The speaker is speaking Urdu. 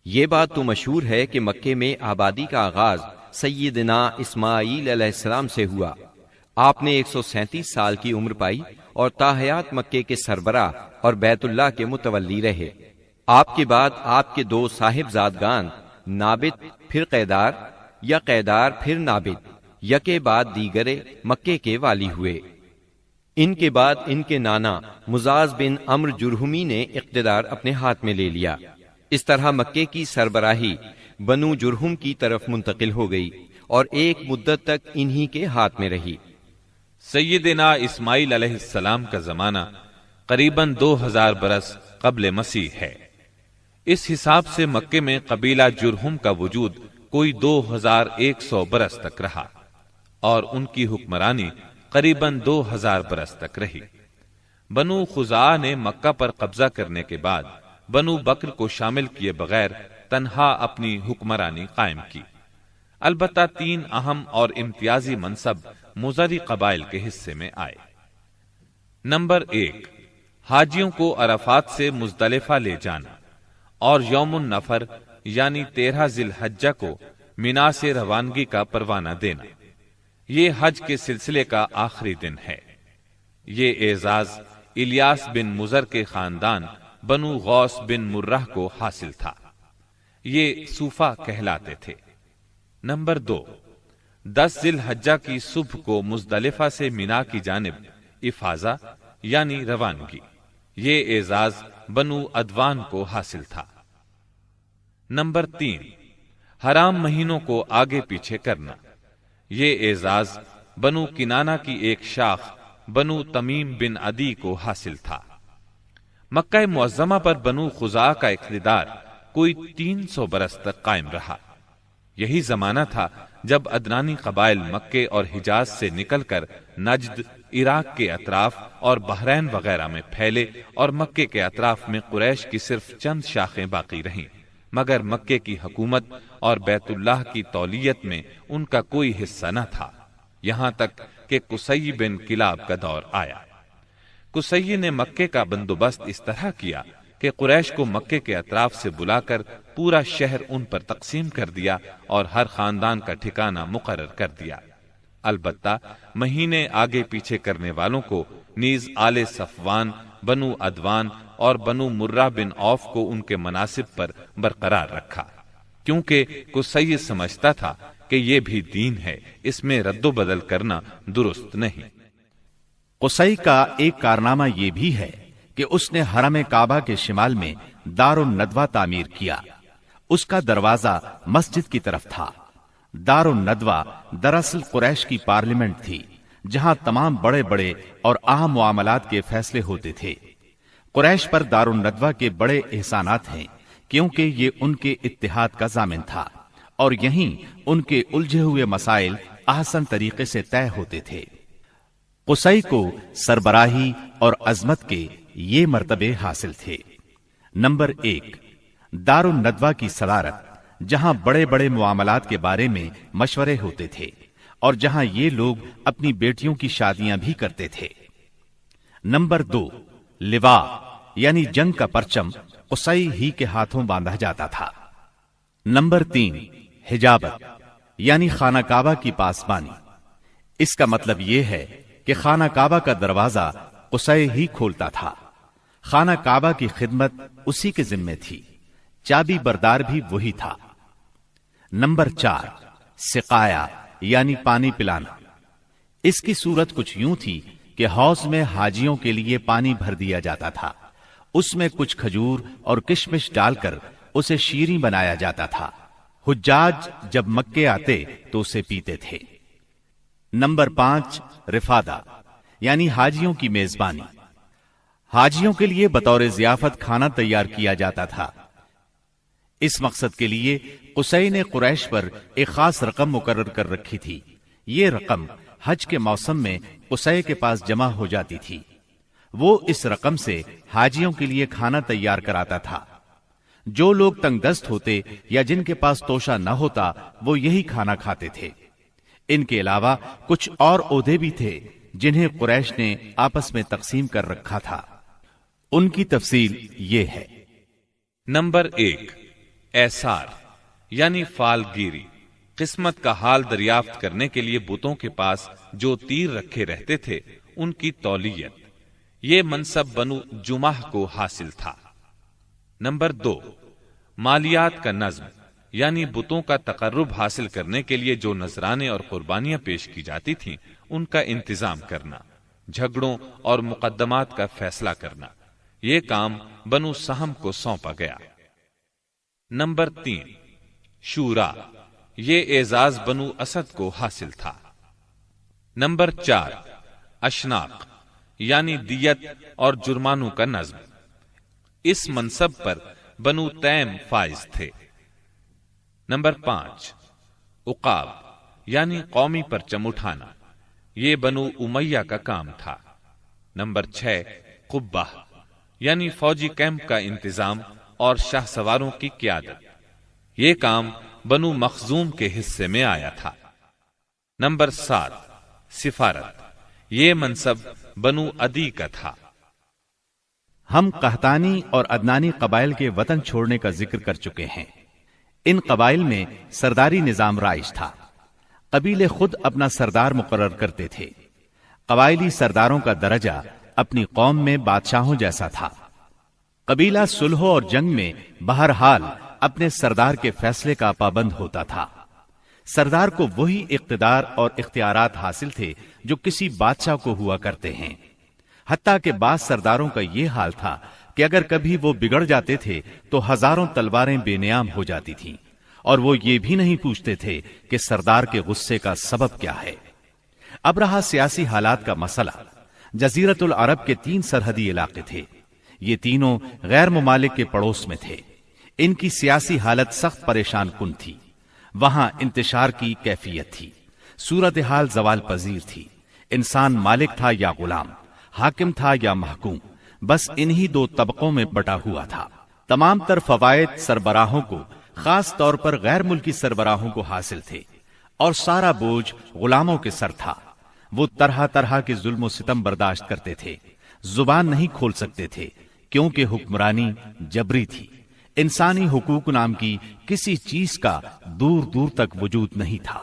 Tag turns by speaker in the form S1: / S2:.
S1: یہ بات تو مشہور ہے کہ مکے میں آبادی کا آغاز سیدنا اسماعیل علیہ السلام سے ہوا۔ آپ نے 137 سال کی عمر پائی اور تاحیات مکے کے سربراہ اور بیت اللہ کے متولی رہے۔ آپ کے بعد آپ کے 2 صاحبزادگان نابت پھر قیدار یا قیدار پھر نابت یکے بعد دیگرے مکے کے والی ہوئے۔ ان کے بعد ان کے نانا مزاز بن عمرو جرہمی نے اقتدار اپنے ہاتھ میں لے لیا۔ اس طرح مکے کی سربراہی بنو جرہم کی طرف منتقل ہو گئی اور ایک مدت تک انہی کے ہاتھ میں رہی۔
S2: سیدنا اسماعیل علیہ السلام کا زمانہ قریباً 2000 برس قبل مسیح ہے۔ اس حساب سے مکے میں قبیلہ جرہم کا وجود کوئی 2100 برس تک رہا اور ان کی حکمرانی قریباً 2000 برس تک رہی۔ بنو خزاعہ نے مکہ پر قبضہ کرنے کے بعد بنو بکر کو شامل کیے بغیر تنہا اپنی حکمرانی قائم کی۔ البتہ 3 اہم اور امتیازی منصب مضری قبائل کے حصے میں آئے۔ نمبر 1، حاجیوں کو عرفات سے مزدلفہ لے جانا اور یوم النفر یعنی 13 ذی الحجہ کو مینا سے روانگی کا پروانہ دینا۔ یہ حج کے سلسلے کا آخری دن ہے۔ یہ اعزاز الیاس بن مضر کے خاندان بنو غوث بن مرہ کو حاصل تھا۔ یہ صوفہ کہلاتے تھے۔ نمبر 2، 10 ذی الحجہ کی صبح کو مزدلفہ سے مینا کی جانب افاضہ یعنی روانگی۔ یہ اعزاز بنو ادوان کو حاصل تھا۔ نمبر 3، حرام مہینوں کو آگے پیچھے کرنا۔ یہ اعزاز بنو کنانہ کی ایک شاخ بنو تمیم بن عدی کو حاصل تھا۔ مکہ معظمہ پر بنو خزاعہ کا اقتدار کوئی 300 برس تک قائم رہا۔ یہی زمانہ تھا جب عدنانی قبائل مکے اور حجاز سے نکل کر نجد، عراق کے اطراف اور بحرین وغیرہ میں پھیلے اور مکے کے اطراف میں قریش کی صرف چند شاخیں باقی رہیں، مگر مکے کی حکومت اور بیت اللہ کی تولیت میں ان کا کوئی حصہ نہ تھا، یہاں تک کہ قصی بن کلاب کا دور آیا۔ قصی نے مکے کا بندوبست اس طرح کیا کہ قریش کو مکے کے اطراف سے بلا کر پورا شہر ان پر تقسیم کر دیا اور ہر خاندان کا ٹھکانہ مقرر کر دیا۔ البتہ مہینے آگے پیچھے کرنے والوں کو نیز آل صفوان، بنو ادوان اور بنو مرہ بن عوف کو ان کے مناصب پر برقرار رکھا، کیونکہ قصی سمجھتا تھا کہ یہ بھی دین ہے، اس میں رد و بدل کرنا درست نہیں۔
S3: قصی کا ایک کارنامہ یہ بھی ہے کہ اس نے حرم کعبہ کے شمال میں دار الندوہ تعمیر کیا۔ اس کا دروازہ مسجد کی طرف تھا۔ دار الندوہ دراصل قریش کی پارلیمنٹ تھی، جہاں تمام بڑے بڑے اور اہم معاملات کے فیصلے ہوتے تھے۔ قریش پر دار الندوہ کے بڑے احسانات ہیں، کیونکہ یہ ان کے اتحاد کا ضامن تھا اور یہیں ان کے الجھے ہوئے مسائل احسن طریقے سے طے ہوتے تھے۔ قصی کو سربراہی اور عظمت کے یہ مرتبے حاصل تھے۔ نمبر 1، دار الندوہ کی صدارت، جہاں بڑے بڑے معاملات کے بارے میں مشورے ہوتے تھے اور جہاں یہ لوگ اپنی بیٹیوں کی شادیاں بھی کرتے تھے۔ نمبر 2، لوا یعنی جنگ کا پرچم قصی ہی کے ہاتھوں باندھا جاتا تھا۔ نمبر 3، حجابت یعنی خانہ کعبہ کی پاسبانی۔ اس کا مطلب یہ ہے کہ خانہ کعبہ کا دروازہ قصی ہی کھولتا تھا۔ خانہ کعبہ کی خدمت اسی کے ذمے تھی، چابی بردار بھی وہی تھا۔ نمبر 4، سقایا یعنی پانی پلانا۔ اس کی صورت کچھ یوں تھی کہ حوض میں حاجیوں کے لیے پانی بھر دیا جاتا تھا، اس میں کچھ کھجور اور کشمش ڈال کر اسے شیریں بنایا جاتا تھا۔ حجاج جب مکے آتے تو اسے پیتے تھے۔ نمبر 5، رفادہ یعنی حاجیوں کی میزبانی۔ حاجیوں کے لیے بطور ضیافت کھانا تیار کیا جاتا تھا۔ اس مقصد کے لیے قصی نے قریش پر ایک خاص رقم مقرر کر رکھی تھی۔ یہ رقم حج کے موسم میں قصی کے پاس جمع ہو جاتی تھی۔ وہ اس رقم سے حاجیوں کے لیے کھانا تیار کراتا تھا۔ جو لوگ تنگ دست ہوتے یا جن کے پاس توشہ نہ ہوتا وہ یہی کھانا کھاتے تھے۔ ان کے علاوہ کچھ اور عہدے بھی تھے جنہیں قریش نے آپس میں تقسیم کر رکھا تھا۔ ان کی تفصیل یہ ہے۔
S2: نمبر 1، ایسار یعنی فال گیری، قسمت کا حال دریافت کرنے کے لیے بتوں کے پاس جو تیر رکھے رہتے تھے ان کی تولیت، یہ منصب بنو جمح کو حاصل تھا۔ نمبر 2، مالیات کا نظم یعنی بتوں کا تقرب حاصل کرنے کے لیے جو نذرانے اور قربانیاں پیش کی جاتی تھیں ان کا انتظام کرنا، جھگڑوں اور مقدمات کا فیصلہ کرنا، یہ کام بنو سہم کو سونپا گیا۔ نمبر 3، شورا، یہ اعزاز بنو اسد کو حاصل تھا۔ نمبر 4، اشناق یعنی دیت اور جرمانوں کا نظم، اس منصب پر بنو تیم فائز تھے۔ نمبر 5، عقاب یعنی قومی پرچم اٹھانا، یہ بنو امیہ کا کام تھا۔ نمبر 6، قبہ یعنی فوجی کیمپ کا انتظام اور شاہ سواروں کی قیادت، یہ کام بنو مخزوم کے حصے میں آیا تھا۔ نمبر 7، سفارت، یہ منصب بنو عدی کا تھا۔
S3: ہم قحطانی اور عدنانی قبائل کے وطن چھوڑنے کا ذکر کر چکے ہیں۔ ان قبائل میں سرداری نظام رائج تھا، قبیلے خود اپنا سردار مقرر کرتے تھے۔ قبائلی سرداروں کا درجہ اپنی قوم میں بادشاہوں جیسا تھا۔ قبیلہ صلح اور جنگ میں بہرحال اپنے سردار کے فیصلے کا پابند ہوتا تھا۔ سردار کو وہی اقتدار اور اختیارات حاصل تھے جو کسی بادشاہ کو ہوا کرتے ہیں۔ حتیٰ کہ بعض سرداروں کا یہ حال تھا کہ اگر کبھی وہ بگڑ جاتے تھے تو ہزاروں تلواریں بے نیام ہو جاتی تھیں، اور وہ یہ بھی نہیں پوچھتے تھے کہ سردار کے غصے کا سبب کیا ہے۔ اب رہا سیاسی حالات کا مسئلہ۔ جزیرت العرب کے 3 سرحدی علاقے تھے، یہ تینوں غیر ممالک کے پڑوس میں تھے۔ ان کی سیاسی حالت سخت پریشان کن تھی۔ وہاں انتشار کی کیفیت تھی، صورتحال زوال پذیر تھی۔ انسان مالک تھا یا غلام، حاکم تھا یا محکوم، بس انہی 2 طبقوں میں بٹا ہوا تھا۔ تمام تر فوائد سربراہوں کو، خاص طور پر غیر ملکی سربراہوں کو حاصل تھے، اور سارا بوجھ غلاموں کے سر تھا۔ وہ طرح طرح کے ظلم و ستم برداشت کرتے تھے، زبان نہیں کھول سکتے تھے کیونکہ حکمرانی جبری تھی۔ انسانی حقوق نام کی کسی چیز کا دور دور تک وجود نہیں تھا۔